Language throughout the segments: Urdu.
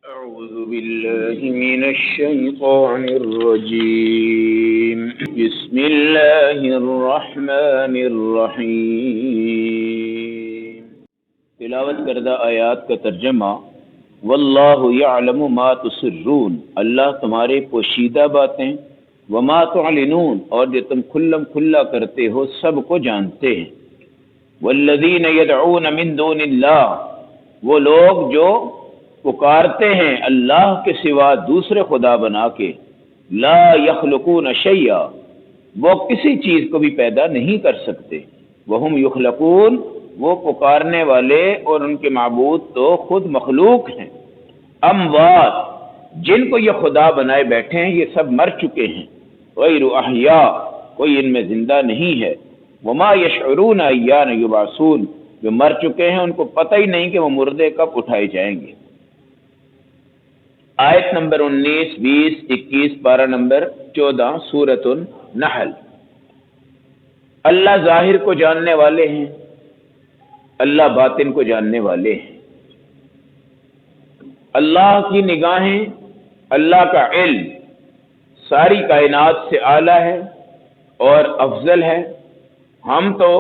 أعوذ بالله من الشيطان الرجيم بسم الله الرحمن الرحیم۔ تلاوت کردہ آیات کا ترجمہ۔ واللہ یعلم ما تسرون، اللہ تمہارے پوشیدہ باتیں، وما تعلنون، اور جو تم کھلم کھلا کرتے ہو سب کو جانتے ہیں۔ والذین یدعون من دون اللہ، وہ لوگ جو پکارتے ہیں اللہ کے سوا دوسرے خدا بنا کے، لا یخلقون شیئا، وہ کسی چیز کو بھی پیدا نہیں کر سکتے، وہم یخلقون، وہ پکارنے والے اور ان کے معبود تو خود مخلوق ہیں۔ اموات، جن کو یہ خدا بنائے بیٹھے ہیں یہ سب مر چکے ہیں، غیر احیاء، کوئی ان میں زندہ نہیں ہے، وما یشعرون ایان یبعثون، جو مر چکے ہیں ان کو پتہ ہی نہیں کہ وہ مردے کب اٹھائے جائیں گے۔ آیت نمبر 19، 20، 21، پارہ نمبر 14 سورۃ النحل۔ اللہ ظاہر کو جاننے والے ہیں، اللہ باطن کو جاننے والے ہیں۔ اللہ کی نگاہیں، اللہ کا علم ساری کائنات سے اعلیٰ ہے اور افضل ہے۔ ہم تو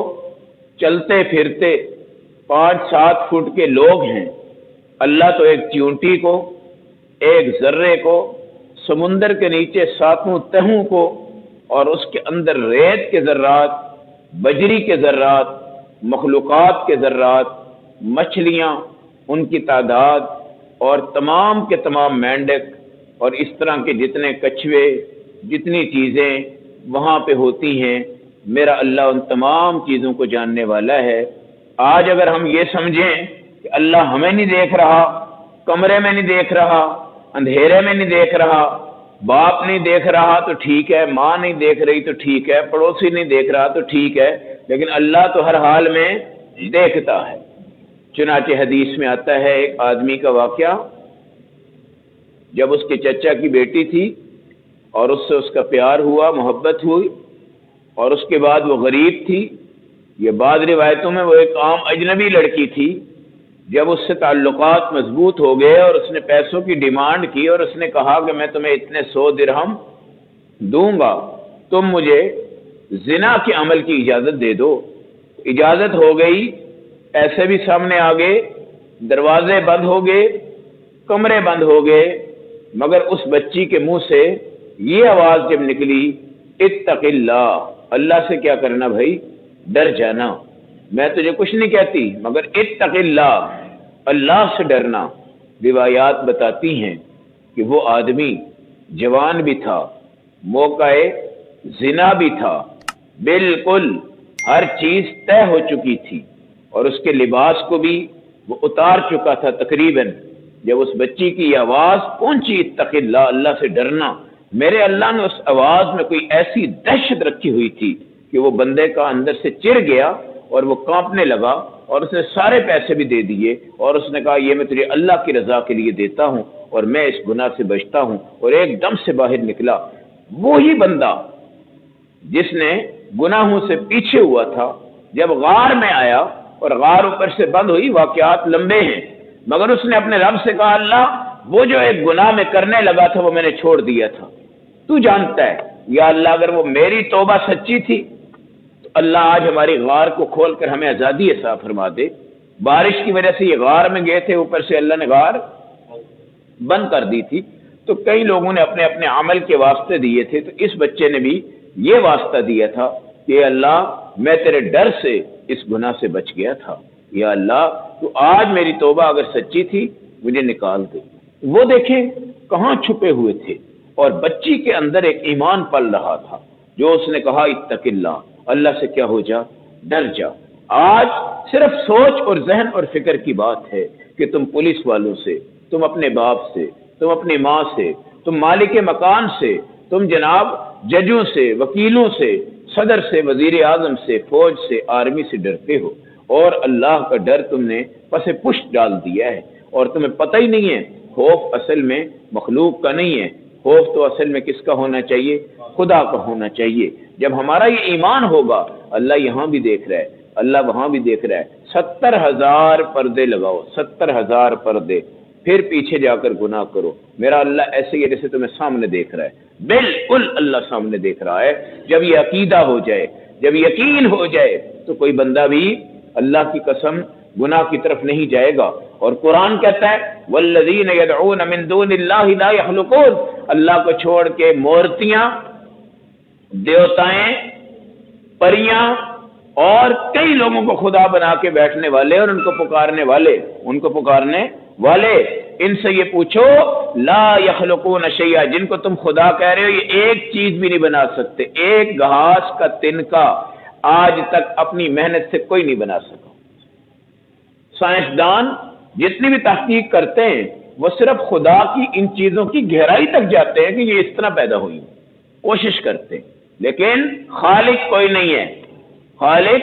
چلتے پھرتے 5-7 فٹ کے لوگ ہیں، اللہ تو ایک چیونٹی کو، ایک ذرے کو، سمندر کے نیچے 7 تہوں کو، اور اس کے اندر ریت کے ذرات، بجری کے ذرات، مخلوقات کے ذرات، مچھلیاں، ان کی تعداد، اور تمام کے تمام مینڈک اور اس طرح کے جتنے کچھوے، جتنی چیزیں وہاں پہ ہوتی ہیں، میرا اللہ ان تمام چیزوں کو جاننے والا ہے۔ آج اگر ہم یہ سمجھیں کہ اللہ ہمیں نہیں دیکھ رہا، کمرے میں نہیں دیکھ رہا، اندھیرے میں نہیں دیکھ رہا، باپ نہیں دیکھ رہا تو ٹھیک ہے، ماں نہیں دیکھ رہی تو ٹھیک ہے، پڑوسی نہیں دیکھ رہا تو ٹھیک ہے، لیکن اللہ تو ہر حال میں دیکھتا ہے۔ چنانچہ حدیث میں آتا ہے ایک آدمی کا واقعہ، جب اس کے چچا کی بیٹی تھی اور اس سے اس کا پیار ہوا، محبت ہوئی، اور اس کے بعد وہ غریب تھی۔ یہ بعض روایتوں میں وہ ایک عام اجنبی لڑکی تھی۔ جب اس سے تعلقات مضبوط ہو گئے اور اس نے پیسوں کی ڈیمانڈ کی اور اس نے کہا کہ میں تمہیں اتنے 100 درہم دوں گا، تم مجھے زنا کے عمل کی اجازت دے دو۔ اجازت ہو گئی، پیسے بھی سامنے آ گئے، دروازے بند ہو گئے، کمرے بند ہو گئے، مگر اس بچی کے منہ سے یہ آواز جب نکلی، اتق اللہ، اللہ سے کیا کرنا بھائی، ڈر جانا، میں تجھے کچھ نہیں کہتی مگر اتق اللہ، اللہ سے ڈرنا۔ روایات بتاتی ہیں کہ وہ آدمی جوان بھی تھا، موقع زنا بھی تھا، بالکل ہر چیز طے ہو چکی تھی، اور اس کے لباس کو بھی وہ اتار چکا تھا تقریباً۔ جب اس بچی کی یہ آواز پہنچی، اتق اللہ، اللہ سے ڈرنا، میرے اللہ نے اس آواز میں کوئی ایسی دہشت رکھی ہوئی تھی کہ وہ بندے کا اندر سے چر گیا اور وہ کانپنے لگا، اور اس نے سارے پیسے بھی دے دیے، اور اس نے کہا یہ میں تجھے اللہ کی رضا کے لیے دیتا ہوں اور میں اس گناہ سے بچتا ہوں، اور ایک دم سے باہر نکلا۔ وہی بندہ جس نے گناہوں سے پیچھے ہوا تھا، جب غار میں آیا اور غار اوپر سے بند ہوئی، واقعات لمبے ہیں، مگر اس نے اپنے رب سے کہا اللہ وہ جو ایک گناہ میں کرنے لگا تھا وہ میں نے چھوڑ دیا تھا، تو جانتا ہے یا اللہ اگر وہ میری توبہ سچی تھی تو اللہ آج ہماری غار کو کھول کر ہمیں آزادی عطا فرما دے۔ بارش کی وجہ سے یہ غار میں گئے تھے، اوپر سے اللہ نے غار بند کر دی تھی، تو کئی لوگوں نے اپنے اپنے عمل کے واسطے دیے تھے، تو اس بچے نے بھی یہ واسطہ دیا تھا کہ اللہ میں تیرے ڈر سے اس گناہ سے بچ گیا تھا، یا اللہ تو آج میری توبہ اگر سچی تھی مجھے نکال دے۔ وہ دیکھیں کہاں چھپے ہوئے تھے، اور بچی کے اندر ایک ایمان پل رہا تھا، جو اس نے کہا اتق اللہ، اللہ سے کیا ہو جا، ڈر جا۔ آج صرف سوچ اور ذہن اور فکر کی بات ہے کہ تم پولیس والوں سے، تم اپنے باپ سے، تم اپنی ماں سے، تم مالک مکان سے، تم جناب ججوں سے، وکیلوں سے، صدر سے، وزیر اعظم سے، فوج سے، آرمی سے ڈرتے ہو، اور اللہ کا ڈر تم نے پس پشت ڈال دیا ہے، اور تمہیں پتہ ہی نہیں ہے خوف اصل میں مخلوق کا نہیں ہے، خوف تو اصل میں کس کا ہونا چاہیے، خدا کا ہونا چاہیے۔ جب ہمارا یہ ایمان ہوگا، اللہ یہاں بھی دیکھ رہا ہے، اللہ وہاں بھی دیکھ رہا ہے، 70,000 پردے لگاؤ، 70,000 پردے، پھر پیچھے جا کر گناہ کرو۔ میرا اللہ ایسے ہی ہے جیسے تمہیں سامنے دیکھ رہا ہے، بالکل اللہ سامنے دیکھ رہا ہے۔ جب یہ عقیدہ ہو جائے، جب یقین ہو جائے، تو کوئی بندہ بھی اللہ کی قسم گناہ کی طرف نہیں جائے گا۔ اور قرآن کہتا ہے والذین یدعون من دون اللہ لا یخلقون، اللہ کو چھوڑ کے مورتیاں، دیوتائیں، پریاں اور کئی لوگوں کو خدا بنا کے بیٹھنے والے اور ان کو پکارنے والے، ان سے یہ پوچھو لا یخلقون شیئا، جن کو تم خدا کہہ رہے ہو یہ ایک چیز بھی نہیں بنا سکتے، ایک گھاس کا تنکا آج تک اپنی محنت سے کوئی نہیں بنا سکا۔ سائنسدان جتنی بھی تحقیق کرتے ہیں وہ صرف خدا کی ان چیزوں کی گہرائی تک جاتے ہیں کہ یہ اس طرح پیدا ہوئی، کوشش کرتے ہیں، لیکن خالق کوئی نہیں ہے، خالق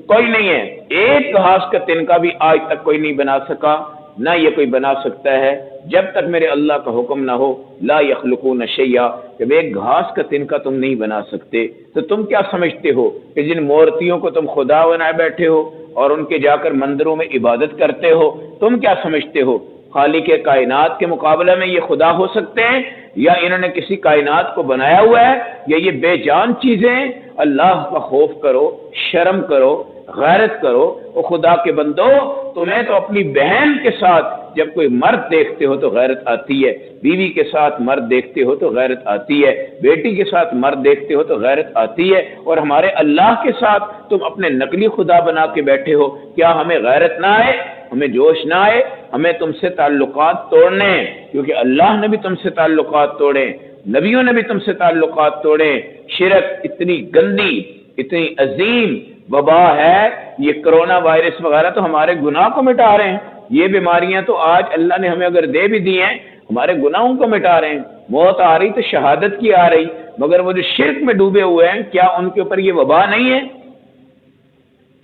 کوئی نہیں ہے۔ ایک گھاس کا تنکا بھی آج تک کوئی نہیں بنا سکا، نہ یہ کوئی بنا سکتا ہے جب تک میرے اللہ کا حکم نہ ہو۔ لا یخلقون شیئا، جب ایک گھاس کا تنکا تم نہیں بنا سکتے تو تم کیا سمجھتے ہو کہ جن مورتیوں کو تم خدا بنائے بیٹھے ہو اور ان کے جا کر مندروں میں عبادت کرتے ہو، تم کیا سمجھتے ہو خالق کائنات کے مقابلے میں یہ خدا ہو سکتے ہیں؟ یا انہوں نے کسی کائنات کو بنایا ہوا ہے؟ یا یہ بے جان چیزیں؟ اللہ کا خوف کرو، شرم کرو، غیرت کرو۔ وہ خدا کے بندو، تمہیں تو اپنی بہن کے ساتھ جب کوئی مرد دیکھتے ہو تو غیرت آتی ہے، بیوی کے ساتھ مرد دیکھتے ہو تو غیرت آتی ہے، بیٹی کے ساتھ مرد دیکھتے ہو تو غیرت آتی ہے، اور ہمارے اللہ کے ساتھ تم اپنے نقلی خدا بنا کے بیٹھے ہو۔ کیا ہمیں غیرت نہ آئے، ہمیں جوش نہ آئے؟ ہمیں تم سے تعلقات توڑنے ہیں، کیونکہ اللہ نے بھی تم سے تعلقات توڑے، نبیوں نے بھی تم سے تعلقات توڑے۔ شرک اتنی گندی، اتنی عظیم وبا ہے، یہ کرونا وائرس وغیرہ تو ہمارے گناہ کو مٹا رہے ہیں۔ یہ بیماریاں تو آج اللہ نے ہمیں اگر دے بھی دی ہیں، ہمارے گناہوں کو مٹا رہے ہیں۔ موت آ رہی تو شہادت کی آ رہی، مگر وہ جو شرک میں ڈوبے ہوئے ہیں، کیا ان کے اوپر یہ وبا نہیں ہے؟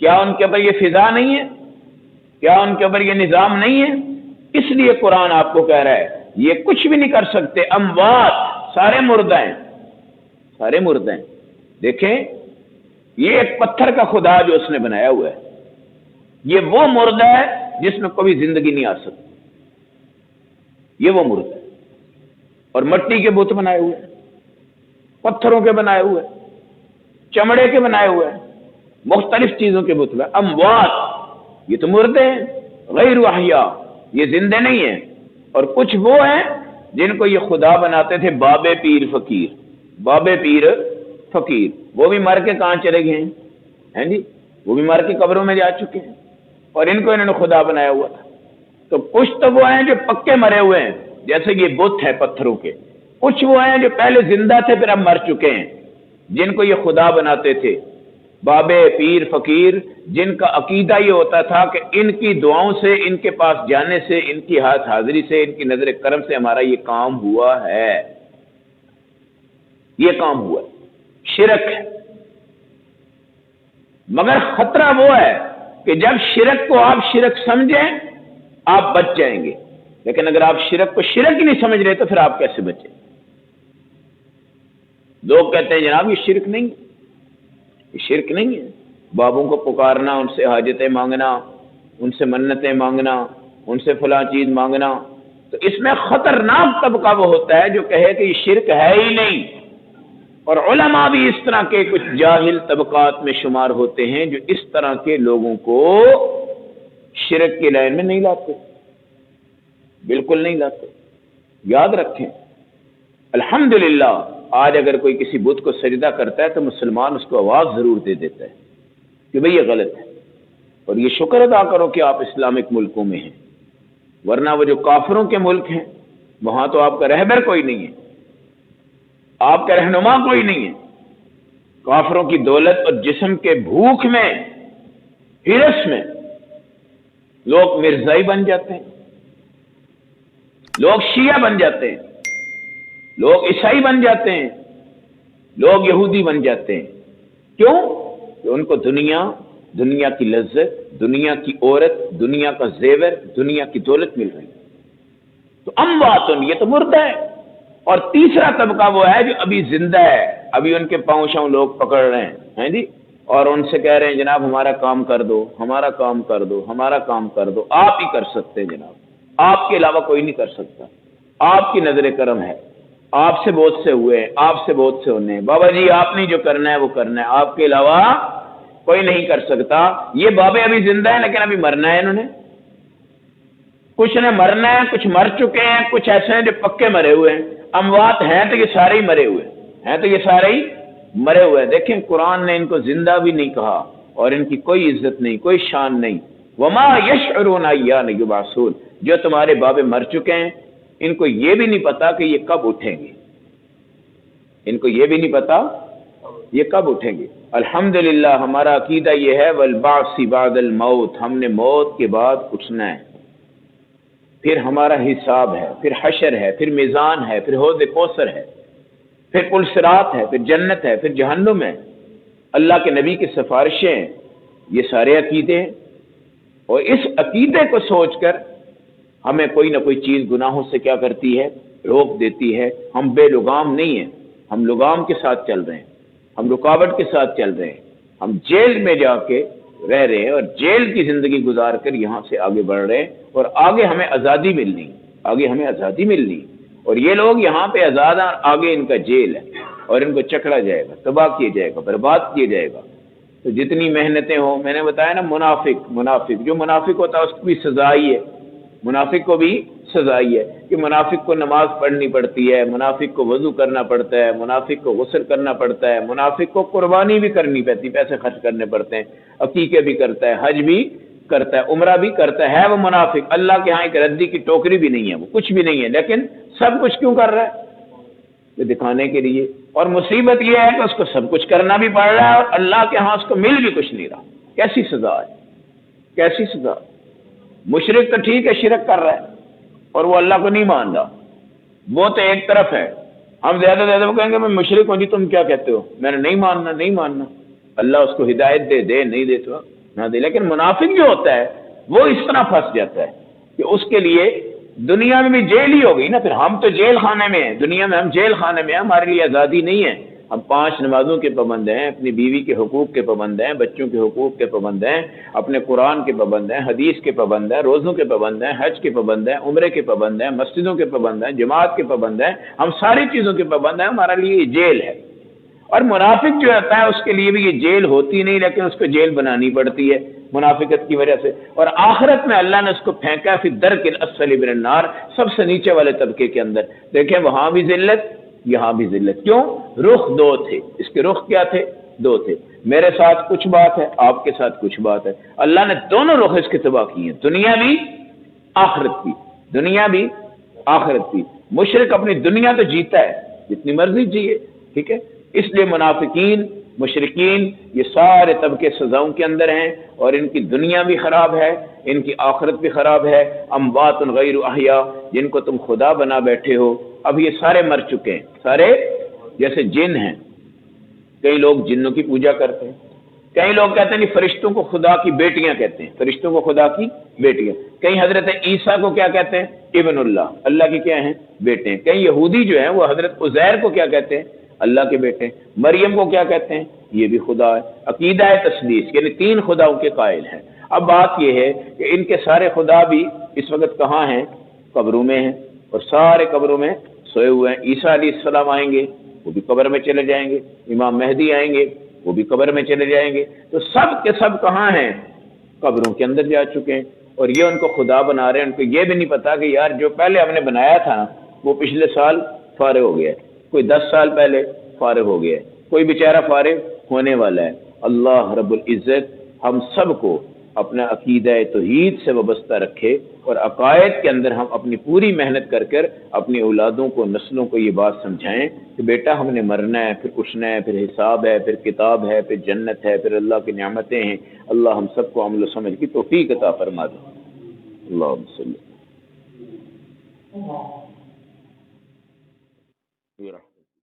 کیا ان کے اوپر یہ فضا نہیں ہے؟ کیا ان کے اوپر یہ نظام نہیں ہے؟ اس لیے قرآن آپ کو کہہ رہا ہے یہ کچھ بھی نہیں کر سکتے، اموات، سارے مردہ ہیں، سارے مردہ ہیں۔ دیکھیں یہ ایک پتھر کا خدا جو اس نے بنایا ہوا ہے، یہ وہ مردہ ہے جس میں کبھی زندگی نہیں آ سکتی، یہ وہ مردہ ہے۔ اور مٹی کے بت بنائے ہوئے ہیں، پتھروں کے بنائے ہوئے ہیں، چمڑے کے بنائے ہوئے ہیں، مختلف چیزوں کے بت بنائے۔ اموات، یہ تو مردے ہیں، غیر احیاء، یہ زندے نہیں ہیں۔ اور کچھ وہ ہیں جن کو یہ خدا بناتے تھے، بابے پیر فقیر، بابے پیر فقیر، وہ بھی مر کے کہاں چلے گئے ہیں جی، وہ بھی مر کے قبروں میں جا چکے ہیں، اور ان کو انہوں نے خدا بنایا ہوا تھا۔ تو کچھ تو وہ ہیں جو پکے مرے ہوئے ہیں، جیسے یہ بت ہے پتھروں کے، کچھ وہ ہیں جو پہلے زندہ تھے پھر اب مر چکے ہیں، جن کو یہ خدا بناتے تھے، بابے پیر فقیر، جن کا عقیدہ یہ ہوتا تھا کہ ان کی دعاؤں سے، ان کے پاس جانے سے، ان کی ہاتھ حاضری سے، ان کی نظر کرم سے ہمارا یہ کام ہوا ہے، یہ کام ہوا ہے۔ شرک ہے، مگر خطرہ وہ ہے کہ جب شرک کو آپ شرک سمجھیں آپ بچ جائیں گے، لیکن اگر آپ شرک کو شرک ہی نہیں سمجھ رہے تو پھر آپ کیسے بچیں؟ لوگ کہتے ہیں جناب یہ شرک نہیں، یہ شرک نہیں ہے، بابوں کو پکارنا، ان سے حاجتیں مانگنا، ان سے منتیں مانگنا، ان سے فلاں چیز مانگنا، تو اس میں خطرناک طبقہ وہ ہوتا ہے جو کہے کہ یہ شرک ہے ہی نہیں۔ اور علماء بھی اس طرح کے کچھ جاہل طبقات میں شمار ہوتے ہیں جو اس طرح کے لوگوں کو شرک کی لائن میں نہیں لاتے، بالکل نہیں لاتے۔ یاد رکھیں، الحمدللہ آج اگر کوئی کسی بت کو سجدہ کرتا ہے تو مسلمان اس کو آواز ضرور دے دیتا ہے کہ بھئی یہ غلط ہے، اور یہ شکر ادا کرو کہ آپ اسلامک ملکوں میں ہیں، ورنہ وہ جو کافروں کے ملک ہیں وہاں تو آپ کا رہبر کوئی نہیں ہے، آپ کا رہنما کوئی نہیں ہے۔ کافروں کی دولت اور جسم کے بھوک میں، ہرس میں لوگ مرزائی بن جاتے ہیں، لوگ شیعہ بن جاتے ہیں، لوگ عیسائی بن جاتے ہیں، لوگ یہودی بن جاتے ہیں۔ کیوں؟ کہ ان کو دنیا کی لذت، دنیا کی عورت، دنیا کا زیور، دنیا کی دولت مل رہی ہے۔ تو امواتن، یہ تو مردہ ہے۔ اور تیسرا طبقہ وہ ہے جو ابھی زندہ ہے، ابھی ان کے پاؤں شاؤں لوگ پکڑ رہے ہیں جی، اور ان سے کہہ رہے ہیں جناب ہمارا کام کر دو، ہمارا کام کر دو، ہمارا کام کر دو، آپ ہی کر سکتے ہیں جناب، آپ کے علاوہ کوئی نہیں کر سکتا، آپ کی نظر کرم ہے، آپ سے بہت سے ہوئے ہیں، آپ سے بہت سے ہونے ہیں، بابا جی آپ نے جو کرنا ہے وہ کرنا ہے، آپ کے علاوہ کوئی نہیں کر سکتا۔ یہ بابے ابھی زندہ ہیں لیکن ابھی مرنا ہے، انہوں نے کچھ نے مرنا ہے، کچھ مر چکے ہیں، کچھ ایسے ہیں جو پکے مرے ہوئے ہیں۔ اموات ہیں تو یہ سارے ہی مرے ہوئے ہیں، تو یہ سارے ہی مرے ہوئے ہیں۔ دیکھیں قرآن نے ان کو زندہ بھی نہیں کہا اور ان کی کوئی عزت نہیں، کوئی شان نہیں۔ وما یشعرون ایان یبعثون، جو تمہارے بابے مر چکے ہیں ان کو یہ بھی نہیں پتا کہ یہ کب اٹھیں گے، ان کو یہ بھی نہیں پتا یہ کب اٹھیں گے۔ الحمدللہ ہمارا عقیدہ یہ ہے والبعث بعد الموت، ہم نے موت کے بعد اٹھنا ہے، پھر ہمارا حساب ہے، پھر حشر ہے، پھر میزان ہے، پھر حوض کوثر ہے، پھر پل صراط ہے، پھر جنت ہے، پھر جہنم ہے، اللہ کے نبی کی سفارشیں ہیں۔ یہ سارے عقیدے ہیں، اور اس عقیدے کو سوچ کر ہمیں کوئی نہ کوئی چیز گناہوں سے کیا کرتی ہے، روک دیتی ہے۔ ہم بے لگام نہیں ہیں، ہم لگام کے ساتھ چل رہے ہیں، ہم رکاوٹ کے ساتھ چل رہے ہیں، ہم جیل میں جا کے رہ رہے ہیں اور جیل کی زندگی گزار کر یہاں سے آگے بڑھ رہے ہیں، اور آگے ہمیں آزادی ملنی، آگے ہمیں آزادی ملنی، اور یہ لوگ یہاں پہ آزاد ہیں، آگے ان کا جیل ہے اور ان کو چکڑا جائے گا، تباہ کیا جائے گا، برباد کیا جائے گا۔ تو جتنی محنتیں ہوں، میں نے بتایا نا، منافق جو منافق ہوتا ہے اس کو بھی سزا ہی ہے، منافق کو بھی سزا ہی ہے کہ منافق کو نماز پڑھنی پڑتی ہے، منافق کو وضو کرنا پڑتا ہے، منافق کو غسل کرنا پڑتا ہے، منافق کو قربانی بھی کرنی پڑتی، پیسے خرچ کرنے پڑتے ہیں، عقیقے بھی کرتا ہے، حج بھی کرتا ہے، عمرہ بھی کرتا ہے وہ منافق۔ اللہ کے ہاں ایک ردی کی ٹوکری بھی نہیں ہے، وہ کچھ بھی نہیں ہے، لیکن سب کچھ کیوں کر رہا ہے؟ یہ دکھانے کے لیے۔ اور مصیبت یہ ہے کہ اس کو سب کچھ کرنا بھی پڑ رہا ہے اور اللہ کے ہاں اس کو مل بھی کچھ نہیں رہا۔ کیسی سزا ہے، کیسی سزا۔ مشرک تو ٹھیک ہے، شرک کر رہا ہے اور وہ اللہ کو نہیں مان رہا، وہ تو ایک طرف ہے۔ ہم زیادہ وہ کہیں گے میں مشرک ہوں، جی تم کیا کہتے ہو، میں نے نہیں ماننا، نہیں ماننا، اللہ اس کو ہدایت دے نہیں دے تو نہ دے۔ لیکن منافق جو ہوتا ہے وہ اس طرح پھنس جاتا ہے کہ اس کے لیے دنیا میں بھی جیل ہی ہو گئی نا، پھر ہم تو جیل خانے میں ہیں، دنیا میں ہم جیل خانے میں ہیں، ہمارے لیے آزادی نہیں ہے۔ ہم 5 نمازوں کے پابند ہیں، اپنی بیوی کے حقوق کے پابند ہیں، بچوں کے حقوق کے پابند ہیں، اپنے قرآن کے پابند ہیں، حدیث کے پابند ہیں، روزوں کے پابند ہیں، حج کے پابند ہیں، عمرے کے پابند ہیں، مسجدوں کے پابند ہیں، جماعت کے پابند ہیں، ہم ساری چیزوں کے پابند ہیں، ہمارے لیے یہ جیل ہے۔ اور منافق جو ہوتا ہے اس کے لیے بھی یہ جیل ہوتی نہیں، لیکن اس کو جیل بنانی پڑتی ہے منافقت کی وجہ سے۔ اور آخرت میں اللہ نے اس کو پھینکا فی الدرک الاسفل من النار، سب سے نیچے والے طبقے کے اندر۔ دیکھیں وہاں بھی ذلت، یہاں بھی ذلت۔ کیوں؟ رخ 2 تھے، اس کے رخ کیا تھے؟ 2 تھے۔ میرے ساتھ کچھ بات ہے، آپ کے ساتھ کچھ بات ہے۔ اللہ نے دونوں رخ اس کے تباہ کیے ہیں، دنیا بھی آخرت بھی، دنیا بھی آخرت بھی۔ مشرک اپنی دنیا تو جیتا ہے، جتنی مرضی جیے، ٹھیک ہے۔ اس لیے منافقین، مشرکین، یہ سارے طبقے سزاؤں کے اندر ہیں، اور ان کی دنیا بھی خراب ہے، ان کی آخرت بھی خراب ہے۔ اموات غیر احیاء، جن کو تم خدا بنا بیٹھے ہو، اب یہ سارے مر چکے ہیں، سارے جیسے جن ہیں۔ کئی لوگ جنوں کی پوجا کرتے ہیں، کئی لوگ کہتے ہیں کہ فرشتوں کو خدا کی بیٹیاں کہتے ہیں، فرشتوں کو خدا کی بیٹیاں۔ کئی حضرت عیسیٰ کو کیا کہتے ہیں؟ ابن اللہ، اللہ کی کیا ہیں؟ بیٹے ہیں۔ کئی یہودی جو ہیں وہ حضرت عزیر کو کیا کہتے ہیں؟ اللہ کے بیٹے۔ مریم کو کیا کہتے ہیں؟ یہ بھی خدا ہے۔ عقیدہ ہے تثلیث، یعنی 3 خداؤں کے قائل ہیں۔ اب بات یہ ہے کہ ان کے سارے خدا بھی اس وقت کہاں ہیں؟ قبروں میں ہیں، اور سارے قبروں میں سوئے ہوئے ہیں۔ عیسیٰ علیہ السلام آئیں گے، وہ بھی قبر میں چلے جائیں گے، امام مہدی آئیں گے، وہ بھی قبر میں چلے جائیں گے۔ تو سب کے سب کہاں ہیں؟ قبروں کے اندر جا چکے ہیں، اور یہ ان کو خدا بنا رہے ہیں۔ ان کو یہ بھی نہیں پتا کہ یار جو پہلے ہم نے بنایا تھا وہ پچھلے سال فارغ ہو گیا ہے، کوئی 10 سال پہلے فارغ ہو گیا ہے، کوئی بیچارہ فارغ ہونے والا ہے۔ اللہ رب العزت ہم سب کو اپنا عقیدہ توحید سے وابستہ رکھے، اور عقائد کے اندر ہم اپنی پوری محنت کر کر اپنی اولادوں کو، نسلوں کو یہ بات سمجھائیں کہ بیٹا ہم نے مرنا ہے، پھر اٹھنا ہے، پھر حساب ہے، پھر کتاب ہے، پھر جنت ہے، پھر اللہ کی نعمتیں ہیں۔ اللہ ہم سب کو عمل و سمجھ کی توفیق عطا فرما دے۔ اللہم صلی اللہ